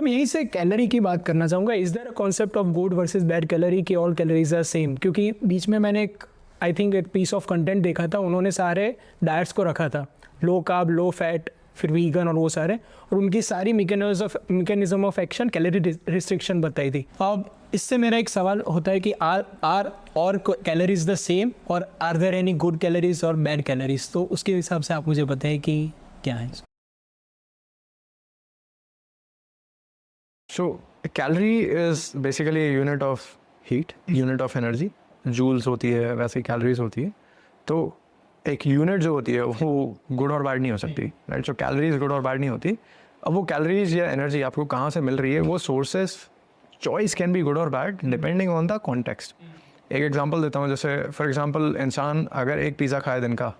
मैं यहीं से कैलोरी की बात करना चाहूँगा. Is there a concept of good versus bad calorie कि ऑल कैलोरीज आर सेम? क्योंकि बीच में मैंने आई थिंक एक पीस ऑफ कंटेंट देखा था, उन्होंने सारे डाइट्स को रखा था, लो कार्ब लो फैट फिर वीगन और वो सारे, और उनकी सारी mechanism of action calorie restriction बताई थी. अब इससे मेरा एक सवाल होता है कि are our calories the same or are there any good calories or bad calories? तो उसके हिसाब से आप मुझे बताएं कि क्या है. So a calorie is basically a unit of heat, unit of energy. Joules होती है, वैसे कैलोरीज होती है. तो एक यूनिट जो होती है वो गुड और बैड नहीं हो सकती, राइट? सो कैलोरीज गुड और बैड नहीं होती. अब वो कैलोरीज या एनर्जी आपको कहाँ से मिल रही है, वो sources choice can be good और bad depending on the context. एक एग्जांपल देता हूँ, जैसे फॉर एग्जांपल इंसान अगर एक पिज़्ज़ा खाए दिन का,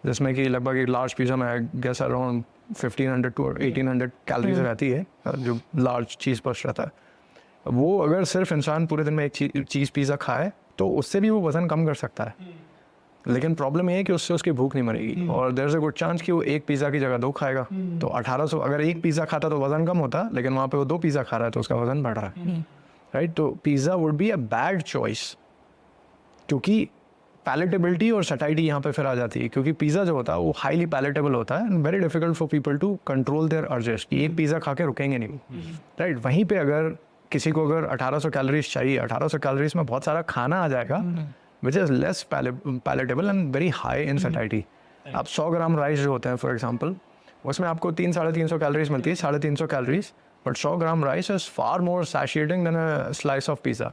जिसमें कि लगभग एक लार्ज पिज़्ज़ा में I guess around 1500 to 1800 calories रहती है, जो लार्ज चीज़ बस्ट रहता है. वो अगर सिर्फ इंसान पूरे दिन में एक चीज़ पिज़्ज़ा खाए तो उससे भी वो वज़न कम कर सकता है. लेकिन प्रॉब्लम ये है कि उससे उसकी भूख नहीं मरेगी, और there is a good chance कि वो एक पिज़्ज़ा की जगह 2 खाएगा. तो 1800 अगर एक पिज़्ज़ा खाता तो वज़न कम होता, लेकिन वहाँ पे वो 2 पिज़्ज़ा खा रहा है तो उसका वज़न बढ़ रहा है, राइट? तो pizza would be a bad choice, क्योंकि पैलेटेबिलिटी और सटाइटी यहाँ पे फिर आ जाती है. क्योंकि पिज़्ज़ा जो होता है वो हाईली पैलेटेबल होता है and very difficult for people to control their urges कि एक पिज़्ज़ा खा के रुकेंगे नहीं, राइट? वहीं पे अगर किसी को अगर 1800 कैलोरीज चाहिए, 1800 कैलोरीज में बहुत सारा खाना आ जाएगा which is less palatable and very high in satiety. आप 100 ग्राम राइस जो होते हैं फॉर एग्जाम्पल, उसमें आपको 300-350 कैलोरीज मिलती है, 350 calories, but 100 gram rice is far more satisfying than a slice of pizza.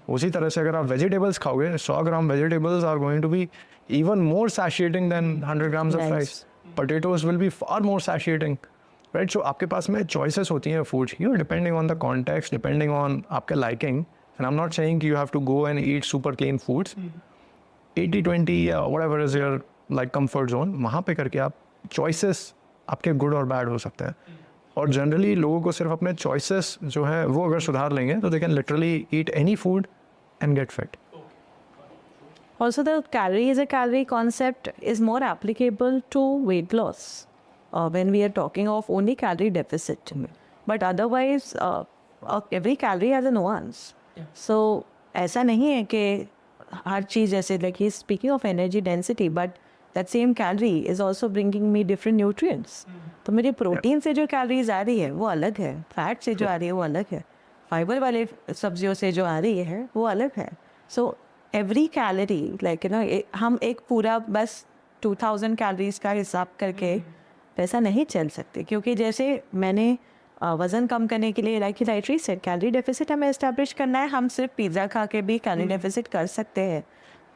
उसी तरह से अगर आप वेजिटेबल्स खाओगे, 100 gram vegetables are going to be even more satisfying than 100 grams of rice. Potatoes will be far more satisfying, right? So आपके पास में choices होती हैं फूड की, depending on the context, depending on आपके liking. And I am not saying you have to go and eat super clean foods. 80-20 या whatever is your like comfort zone, वहाँ पे करके आप चॉइसेस आपके गुड और बैड हो सकते हैं. और जनरली लोगों को सिर्फ अपने चॉइसेस जो है वो अगर सुधार लेंगे तो they can literally eat any food and get fit. Also, the calorie is a calorie concept is more applicable to weight loss when we are talking of only calorie deficit. But otherwise, every calorie has a nuance. So, ऐसा नहीं है कि हर चीज़ जैसे like he's speaking of energy density, but that same calorie is also bringing me different nutrients. तो मेरी protein से जो calories आ रही है वो अलग है, फैट से जो आ रही है वो अलग है, फाइबर वाले सब्जियों से जो आ रही है वो अलग है. सो एवरी कैलोरी लाइक हम एक पूरा बस 2000 कैलोरीज का हिसाब करके पैसा नहीं चल सकते. क्योंकि जैसे मैंने वज़न कम करने के लिए लाइक राइटरी सेट कैलोरी डेफिसिट हमें इस्टेब्लिश करना है. हम सिर्फ पिज़्ज़ा खा के भी कैलोरी डेफिसिट कर सकते हैं,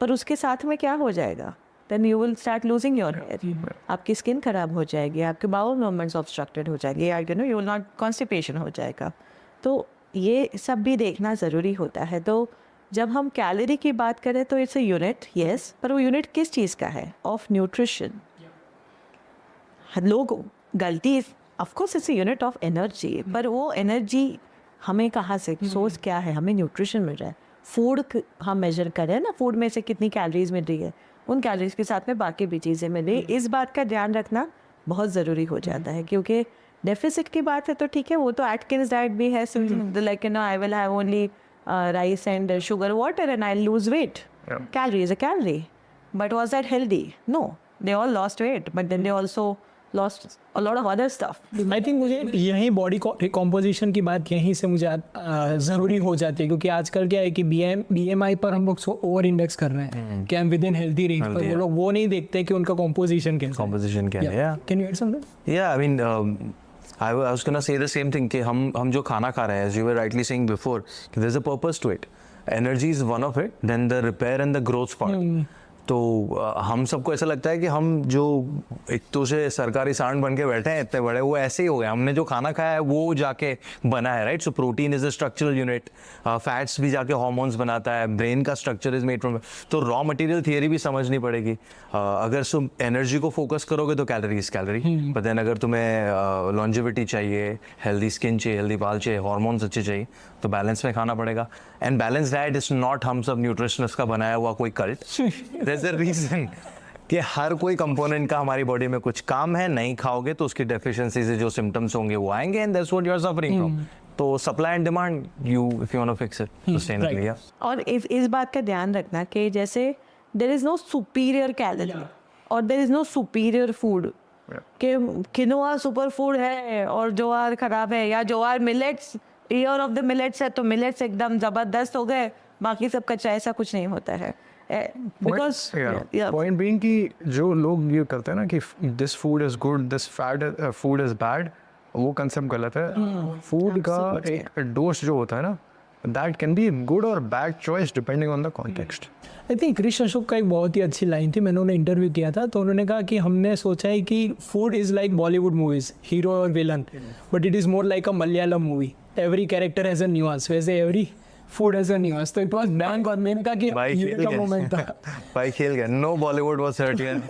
पर उसके साथ में क्या हो जाएगा? Then you will start losing your hair, आपकी स्किन खराब हो जाएगी, आपके बाउल मूवमेंट्स ऑब्स्ट्रक्टेड हो जाएगी, यू विल नॉट कॉन्स्टिपेशन हो जाएगा. तो ये सब भी देखना ज़रूरी होता है. तो जब हम कैलोरी की बात करें तो इट्स अ यूनिट, यस, पर वो यूनिट किस चीज़ का है? Of nutrition. लोग गलती of course it's a unit of energy, पर वो एनर्जी हमें कहाँ से, सोर्स क्या है? हमें न्यूट्रिशन मिल रहा है. फूड हम मेजर करें ना, फूड में से कितनी कैलोरीज मिल रही है, उन कैलोरीज के साथ में बाकी भी चीज़ें मिल रही है. इस बात का ध्यान रखना बहुत ज़रूरी हो जाता है. क्योंकि डेफिसिट की बात है तो ठीक है, वो तो एटकिंस डाइट भी है, like I will have only rice and sugar water and I'll lose weight. Calorie is a calorie. But was that healthy? No. They all lost weight, but then they also lost a lot of other stuff. I think मुझे यहीं body composition की बात यहीं से मुझे ज़रूरी हो जाती है. क्योंकि आजकल क्या है कि BMI पर हम लोग ओवर इंडेक्स कर रहे हैं कि हम विद इन हेल्दी रेंज, पर वो लोग वो नहीं देखते कि उनका कॉम्पोजिशन क्या है. Can you add something? Yeah, I mean I was gonna say the same thing कि हम जो खाना खा रहे हैं, as you were rightly saying before, कि there's a purpose to it. Energy is one of it, then the repair and the growth part. तो हम सबको ऐसा लगता है कि हम जो एक तो से सरकारी सांड बन के बैठे हैं इतने बड़े, वो ऐसे ही हो गए. हमने जो खाना खाया है वो जाके बना है, right? So protein is a structural unit, fats भी जाके हार्मोन्स बनाता है, ब्रेन का स्ट्रक्चर इज मेड फ्रॉम. तो रॉ मटेरियल थियरी भी समझनी पड़ेगी. अगर तुम एनर्जी को फोकस करोगे तो कैलोरी, बट देन अगर तुम्हें लॉन्जिविटी चाहिए, हेल्दी स्किन चाहिए, हेल्दी बाल चाहिए, हार्मोन्स अच्छे चाहिए, तो बैलेंस में खाना पड़ेगा. And balance diet is not हम सब न्यूट्रिशनिस्ट का बनाया हुआ कोई cult. There is a reason कि हर कोई कंपोनेंट का हमारी बॉडी में कुछ काम है. नहीं खाओगे तो उसकी डेफिशिएंसी से जो सिम्टम्स होंगे वो आएंगे, and that's what you are suffering from. तो supply and demand, you if you want to fix it sustainably, right. yeah. और इस बात का ध्यान रखना कि जैसे there is no superior calorie और there is no superior food, कि किनोआ सुपर फूड है और ज्वार खराब है, या ज्वार millets year of the millets है तो मिलेट्स एकदम ज़बरदस्त हो गए, बाकी सब कच्चा, ऐसा कुछ नहीं होता है बिकॉज पॉइंट बीइंग कि जो लोग ये करते हैं ना कि this food is good, this food is bad, वो कंसेप्ट गलत है. फूड का एक डोज जो होता है ना, दैट कैन बी गुड और bad choice depending on the context. I think Krish Ashok का एक बहुत ही अच्छी लाइन थी, मैंने उन्हें इंटरव्यू किया था तो उन्होंने कहा कि हमने सोचा है कि food is like Bollywood movies, hero और villain, but it is more like a Malayalam movie, every character has a nuance, वैसे every food has a nuance. तो इट वाज बैंक और मैंने कहा कि भाई ये खेल का गए. मोमेंट था. भाई खेल गए. No Bollywood was hurt here.